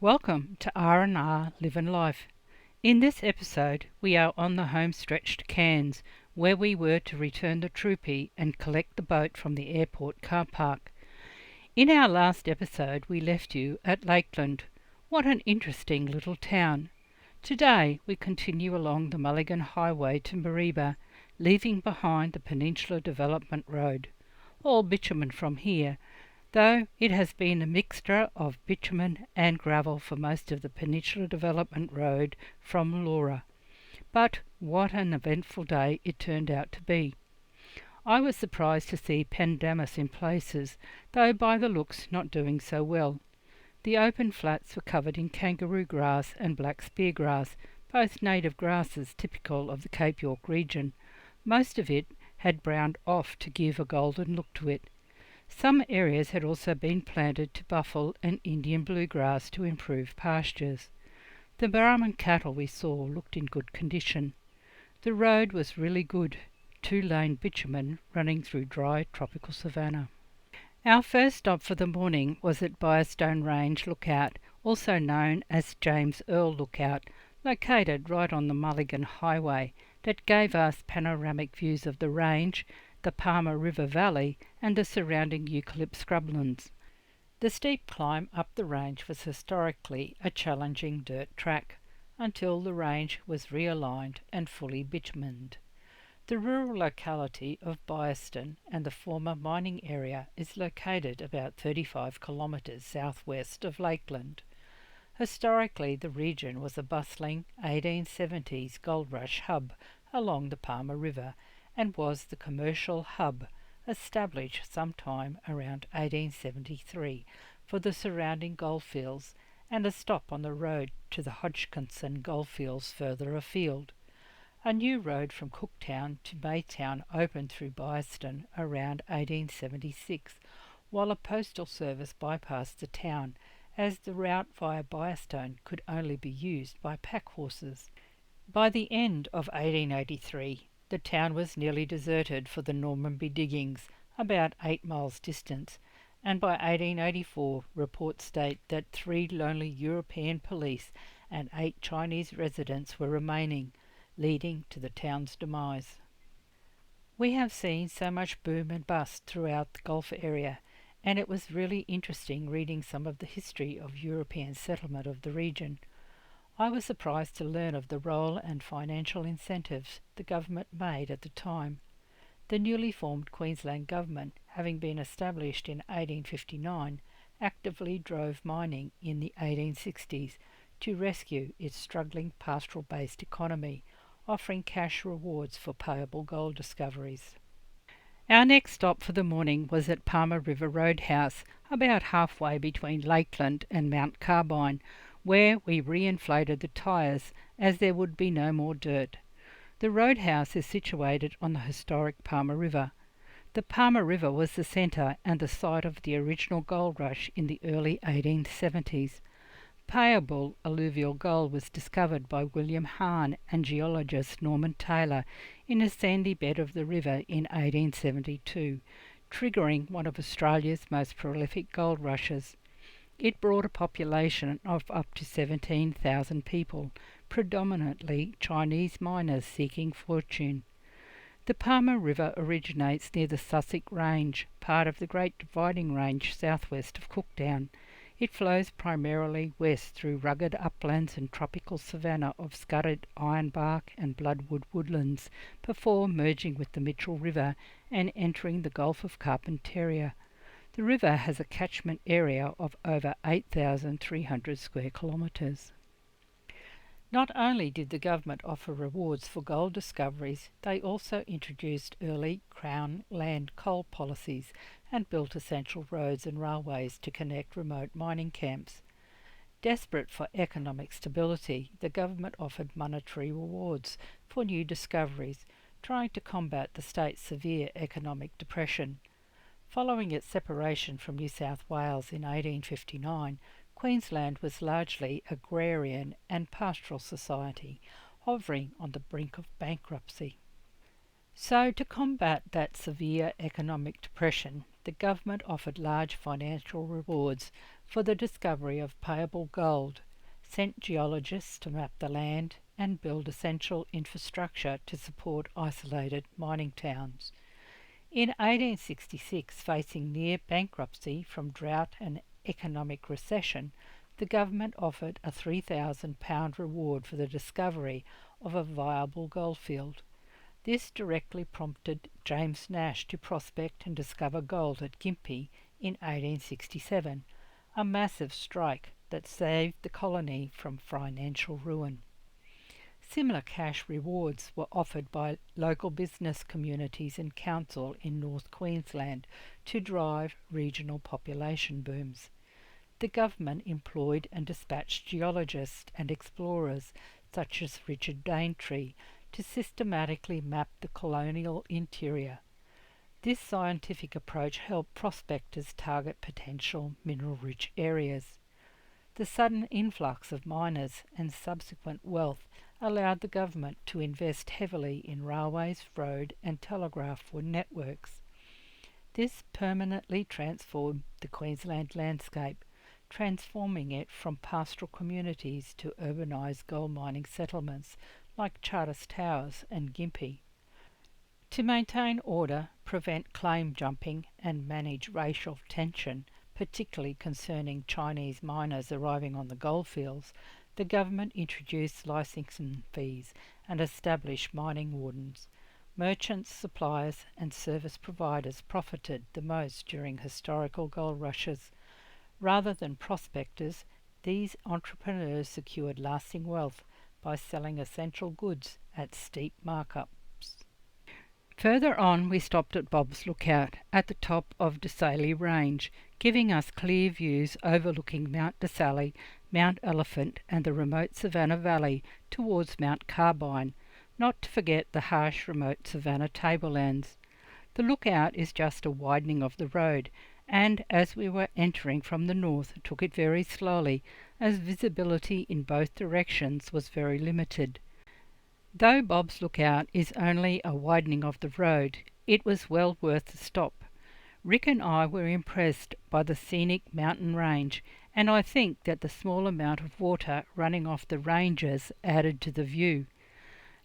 Welcome to R&R Live and Life. In this episode, we are on the home stretch to Cairns, where we were to return the troopy and collect the boat from the airport car park. In our last episode, we left you at Lakeland. What an interesting little town. Today, we continue along the Mulligan Highway to Mareeba, leaving behind the Peninsula Development Road. All bitumen from here, though it has been a mixture of bitumen and gravel for most of the Peninsula Development Road from Laura. But what an eventful day it turned out to be. I was surprised to see pandanus in places, though by the looks not doing so well. The open flats were covered in kangaroo grass and black speargrass, both native grasses typical of the Cape York region. Most of it had browned off to give a golden look to it. Some areas had also been planted to buffel and Indian bluegrass to improve pastures. The Brahman cattle we saw looked in good condition. The road was really good, 2-lane bitumen running through dry tropical savanna. Our first stop for the morning was at Firestone Range Lookout, also known as James Earl Lookout, located right on the Mulligan Highway, that gave us panoramic views of the range, the Palmer River Valley and the surrounding eucalypt scrublands. The steep climb up the range was historically a challenging dirt track, until the range was realigned and fully bitumened. The rural locality of Firestone and the former mining area is located about 35 kilometres southwest of Lakeland. Historically, the region was a bustling 1870s gold rush hub along the Palmer River, and was the commercial hub established sometime around 1873 for the surrounding goldfields and a stop on the road to the Hodgkinson goldfields further afield. A new road from Cooktown to Maytown opened through Firestone around 1876, while a postal service bypassed the town, as the route via Firestone could only be used by pack horses. By the end of 1883, the town was nearly deserted for the Normanby diggings, about 8 miles distant, and by 1884 reports state that 3 lonely European police and 8 Chinese residents were remaining, leading to the town's demise. We have seen so much boom and bust throughout the Gulf area, and it was really interesting reading some of the history of European settlement of the region. I was surprised to learn of the role and financial incentives the government made at the time. The newly formed Queensland government, having been established in 1859, actively drove mining in the 1860s to rescue its struggling pastoral-based economy, offering cash rewards for payable gold discoveries. Our next stop for the morning was at Palmer River Roadhouse, about halfway between Lakeland and Mount Carbine, where we re-inflated the tyres as there would be no more dirt. The roadhouse is situated on the historic Palmer River. The Palmer River was the centre and the site of the original gold rush in the early 1870s. Payable alluvial gold was discovered by William Hahn and geologist Norman Taylor in a sandy bed of the river in 1872, triggering one of Australia's most prolific gold rushes. It brought a population of up to 17,000 people, predominantly Chinese miners seeking fortune. The Palmer River originates near the Sussex Range, part of the Great Dividing Range southwest of Cooktown. It flows primarily west through rugged uplands and tropical savanna of scudded ironbark and bloodwood woodlands, before merging with the Mitchell River and entering the Gulf of Carpentaria. The river has a catchment area of over 8,300 square kilometres. Not only did the government offer rewards for gold discoveries, they also introduced early Crown land coal policies and built essential roads and railways to connect remote mining camps. Desperate for economic stability, the government offered monetary rewards for new discoveries, trying to combat the state's severe economic depression. Following its separation from New South Wales in 1859, Queensland was largely agrarian and pastoral society, hovering on the brink of bankruptcy. So, to combat that severe economic depression, the government offered large financial rewards for the discovery of payable gold, sent geologists to map the land and build essential infrastructure to support isolated mining towns. In 1866, facing near bankruptcy from drought and economic recession, the government offered a £3,000 reward for the discovery of a viable goldfield. This directly prompted James Nash to prospect and discover gold at Gympie in 1867, a massive strike that saved the colony from financial ruin. Similar cash rewards were offered by local business communities and council in North Queensland to drive regional population booms. The government employed and dispatched geologists and explorers such as Richard Daintree to systematically map the colonial interior. This scientific approach helped prospectors target potential mineral-rich areas. The sudden influx of miners and subsequent wealth allowed the government to invest heavily in railways, road and telegraph networks. This permanently transformed the Queensland landscape, transforming it from pastoral communities to urbanised gold mining settlements like Charters Towers and Gympie. To maintain order, prevent claim jumping and manage racial tension, particularly concerning Chinese miners arriving on the goldfields, the government introduced licensing fees and established mining wardens. Merchants, suppliers and service providers profited the most during historical gold rushes. Rather than prospectors, these entrepreneurs secured lasting wealth by selling essential goods at steep markups. Further on we stopped at Bob's Lookout at the top of Desailly Range, giving us clear views overlooking Mount Desailly, Mount Elephant and the remote Savannah Valley towards Mount Carbine, not to forget the harsh remote Savannah tablelands. The lookout is just a widening of the road, and as we were entering from the north took it very slowly, as visibility in both directions was very limited. Though Bob's Lookout is only a widening of the road, it was well worth the stop. Rick and I were impressed by the scenic mountain range, and I think that the small amount of water running off the ranges added to the view.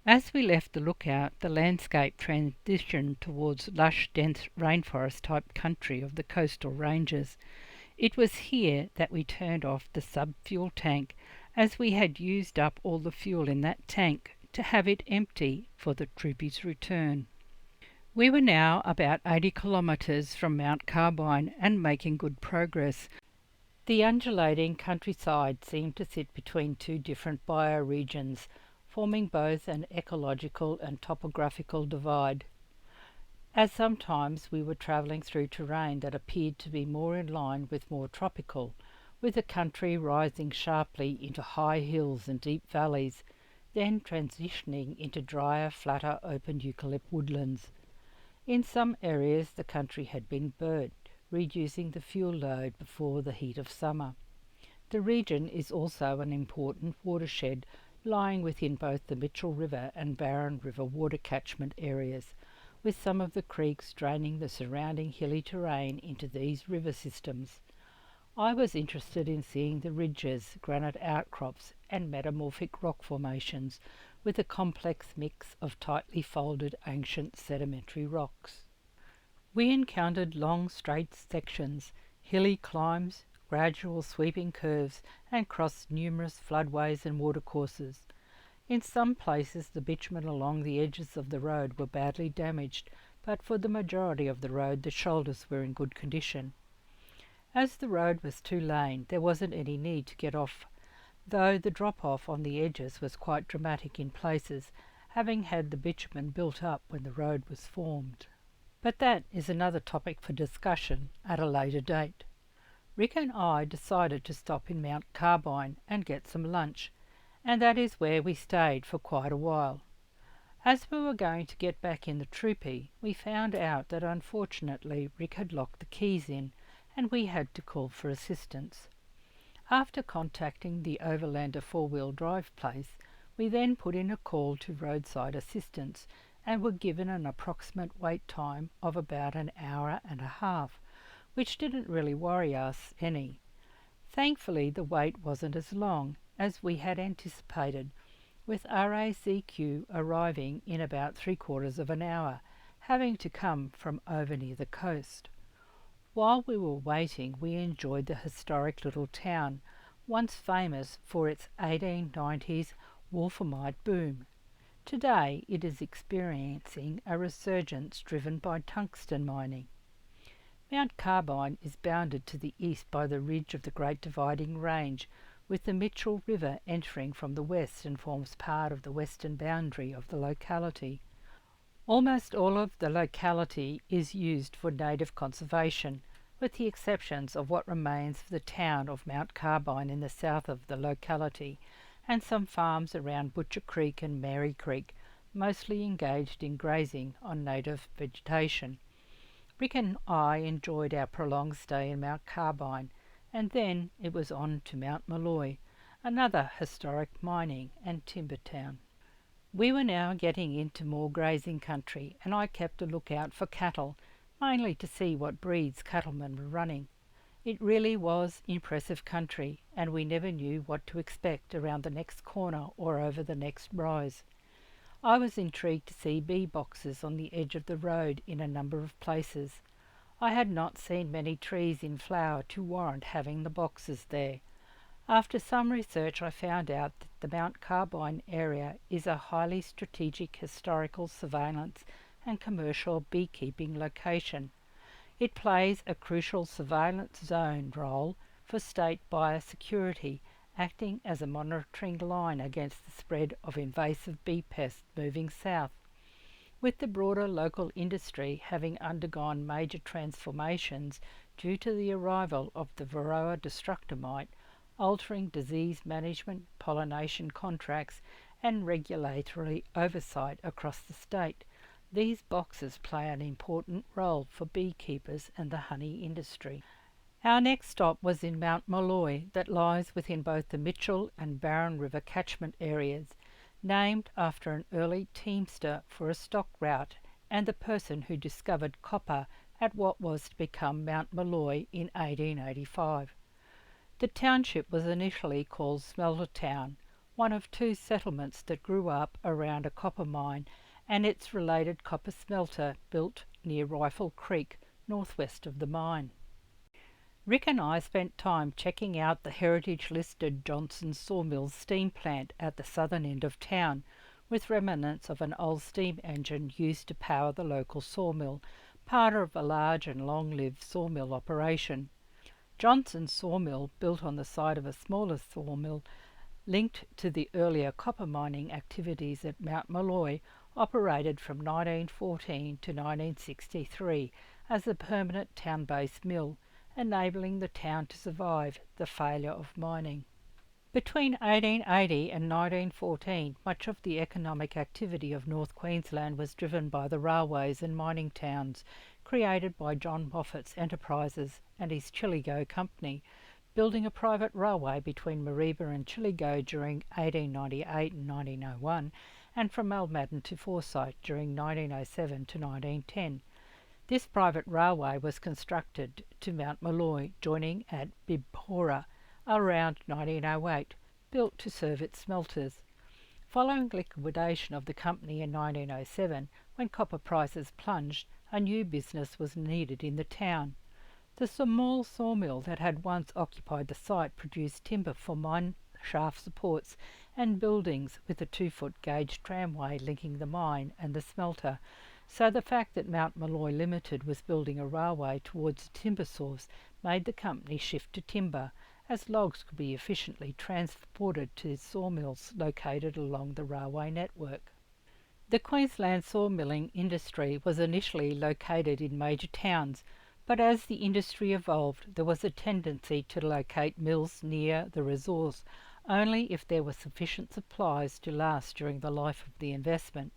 As we left the lookout, the landscape transitioned towards lush, dense rainforest-type country of the coastal ranges. It was here that we turned off the sub-fuel tank, as we had used up all the fuel in that tank to have it empty for the Troopy's return. We were now about 80 kilometres from Mount Carbine and making good progress. The undulating countryside seemed to sit between two different bioregions, forming both an ecological and topographical divide. As sometimes we were travelling through terrain that appeared to be more in line with more tropical, with the country rising sharply into high hills and deep valleys, then transitioning into drier, flatter, open eucalypt woodlands. In some areas the country had been burnt, reducing the fuel load before the heat of summer. The region is also an important watershed, lying within both the Mitchell River and Barron River water catchment areas, with some of the creeks draining the surrounding hilly terrain into these river systems. I was interested in seeing the ridges, granite outcrops and metamorphic rock formations with a complex mix of tightly folded ancient sedimentary rocks. We encountered long straight sections, hilly climbs, gradual sweeping curves and crossed numerous floodways and watercourses. In some places the bitumen along the edges of the road were badly damaged, but for the majority of the road the shoulders were in good condition. As the road was two-lane, there wasn't any need to get off, though the drop-off on the edges was quite dramatic in places, having had the bitumen built up when the road was formed. But that is another topic for discussion at a later date. Rick and I decided to stop in Mount Carbine and get some lunch, and that is where we stayed for quite a while. As we were going to get back in the Troopy, we found out that unfortunately Rick had locked the keys in, and we had to call for assistance. After contacting the Overlander four-wheel drive place, we then put in a call to roadside assistance and were given an approximate wait time of about an hour and a half, which didn't really worry us any. Thankfully, the wait wasn't as long as we had anticipated, with RACQ arriving in about 3/4 of an hour, having to come from over near the coast. While we were waiting, we enjoyed the historic little town, once famous for its 1890s wolframite boom. Today, it is experiencing a resurgence driven by tungsten mining. Mount Carbine is bounded to the east by the ridge of the Great Dividing Range, with the Mitchell River entering from the west and forms part of the western boundary of the locality. Almost all of the locality is used for native conservation, with the exceptions of what remains of the town of Mount Carbine in the south of the locality, and some farms around Butcher Creek and Mary Creek, mostly engaged in grazing on native vegetation. Rick and I enjoyed our prolonged stay in Mount Carbine, and then it was on to Mount Molloy, another historic mining and timber town. We were now getting into more grazing country, and I kept a lookout for cattle, mainly to see what breeds cattlemen were running. It really was impressive country, and we never knew what to expect around the next corner or over the next rise. I was intrigued to see bee boxes on the edge of the road in a number of places. I had not seen many trees in flower to warrant having the boxes there. After some research, I found out that the Mount Carbine area is a highly strategic historical surveillance and commercial beekeeping location. It plays a crucial surveillance zone role for state biosecurity, acting as a monitoring line against the spread of invasive bee pests moving south. With the broader local industry having undergone major transformations due to the arrival of the Varroa destructor mite, altering disease management, pollination contracts, and regulatory oversight across the state, these boxes play an important role for beekeepers and the honey industry. Our next stop was in Mount Molloy, that lies within both the Mitchell and Barron River catchment areas, named after an early teamster for a stock route and the person who discovered copper at what was to become Mount Molloy in 1885. The township was initially called Smeltertown, one of two settlements that grew up around a copper mine and its related copper smelter built near Rifle Creek, northwest of the mine. Rick and I spent time checking out the heritage-listed Johnson Sawmill steam plant at the southern end of town, with remnants of an old steam engine used to power the local sawmill, part of a large and long-lived sawmill operation. Johnson's sawmill, built on the site of a smaller sawmill linked to the earlier copper mining activities at Mount Molloy, operated from 1914 to 1963 as a permanent town-based mill, enabling the town to survive the failure of mining. Between 1880 and 1914, much of the economic activity of North Queensland was driven by the railways and mining towns created by John Moffat's enterprises and his Chillagoe Company, building a private railway between Mareeba and Chillagoe during 1898 and 1901, and from Almaden to Forsyth during 1907 to 1910. This private railway was constructed to Mount Molloy, joining at Bibpora around 1908, built to serve its smelters. Following liquidation of the company in 1907, when copper prices plunged, a new business was needed in the town. The small sawmill that had once occupied the site produced timber for mine shaft supports and buildings, with a 2-foot gauge tramway linking the mine and the smelter, so the fact that Mount Molloy Limited was building a railway towards a timber source made the company shift to timber, as logs could be efficiently transported to sawmills located along the railway network. The Queensland sawmilling industry was initially located in major towns, but as the industry evolved, there was a tendency to locate mills near the resource only if there were sufficient supplies to last during the life of the investment.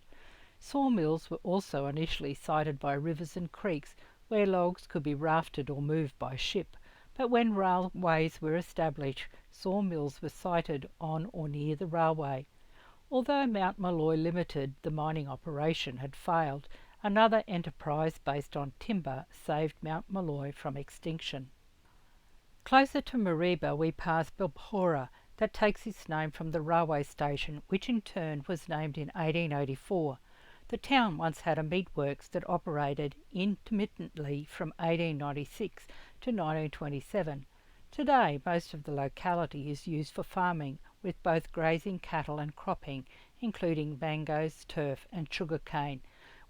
Sawmills were also initially sited by rivers and creeks where logs could be rafted or moved by ship, but when railways were established, sawmills were sited on or near the railway. Although Mount Molloy Limited, the mining operation, had failed, another enterprise based on timber saved Mount Molloy from extinction. Closer to Mareeba we pass Bilbora, that takes its name from the railway station, which in turn was named in 1884. The town once had a meatworks that operated intermittently from 1896 to 1927. Today, most of the locality is used for farming, with both grazing cattle and cropping, including mangoes, turf and sugar cane,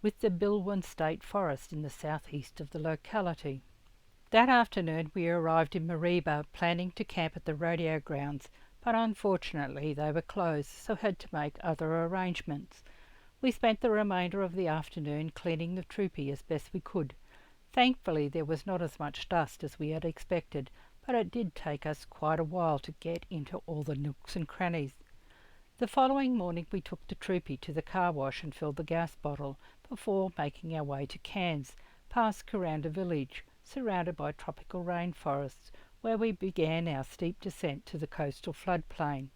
with the Bilwin State Forest in the southeast of the locality. That afternoon we arrived in Mareeba, planning to camp at the rodeo grounds, but unfortunately they were closed, so had to make other arrangements. We spent the remainder of the afternoon cleaning the troopy as best we could. Thankfully there was not as much dust as we had expected, but it did take us quite a while to get into all the nooks and crannies. The following morning we took the troopy to the car wash and filled the gas bottle before making our way to Cairns, past Kuranda village, surrounded by tropical rainforests, where we began our steep descent to the coastal floodplain.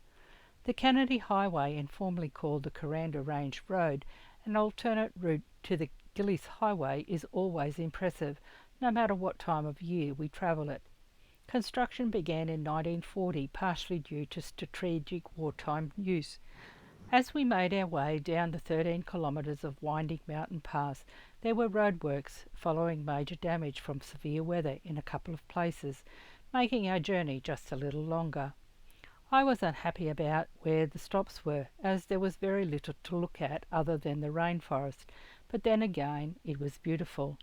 The Kennedy Highway, informally called the Kuranda Range Road, an alternate route to the Gillies Highway, is always impressive, no matter what time of year we travel it. Construction began in 1940, partially due to strategic wartime use. As we made our way down the 13 kilometres of winding mountain pass, there were roadworks following major damage from severe weather in a couple of places, making our journey just a little longer. I was unhappy about where the stops were, as there was very little to look at other than the rainforest, but then again it was beautiful.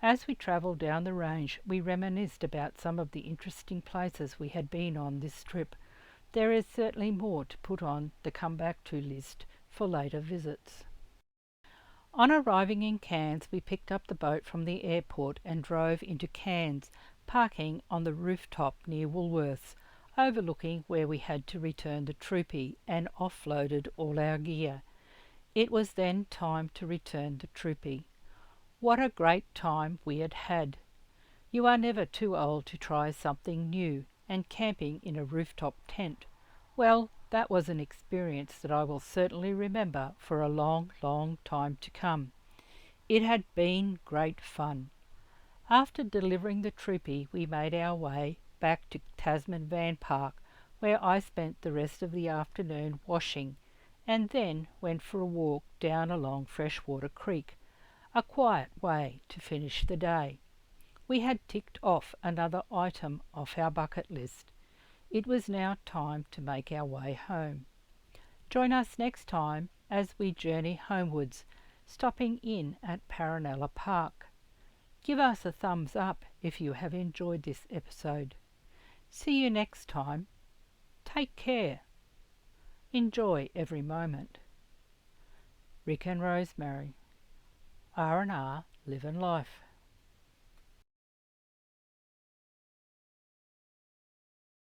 As we travelled down the range, we reminisced about some of the interesting places we had been on this trip. There is certainly more to put on the come back to list for later visits. On arriving in Cairns, we picked up the boat from the airport and drove into Cairns, parking on the rooftop near Woolworths, overlooking where we had to return the troopy, and offloaded all our gear. It was then time to return the troopy. What a great time we had had! You are never too old to try something new, and camping in a rooftop tent, well, that was an experience that I will certainly remember for a long, long time to come. It had been great fun. After delivering the troopy, we made our way back to Tasman Van Park, where I spent the rest of the afternoon washing, and then went for a walk down along Freshwater Creek, a quiet way to finish the day. We had ticked off another item off our bucket list. It was now time to make our way home. Join us next time as we journey homewards, stopping in at Paranella Park. Give us a thumbs up if you have enjoyed this episode. See you next time. Take care. Enjoy every moment. Rick and Rosemary. R&R Living Life.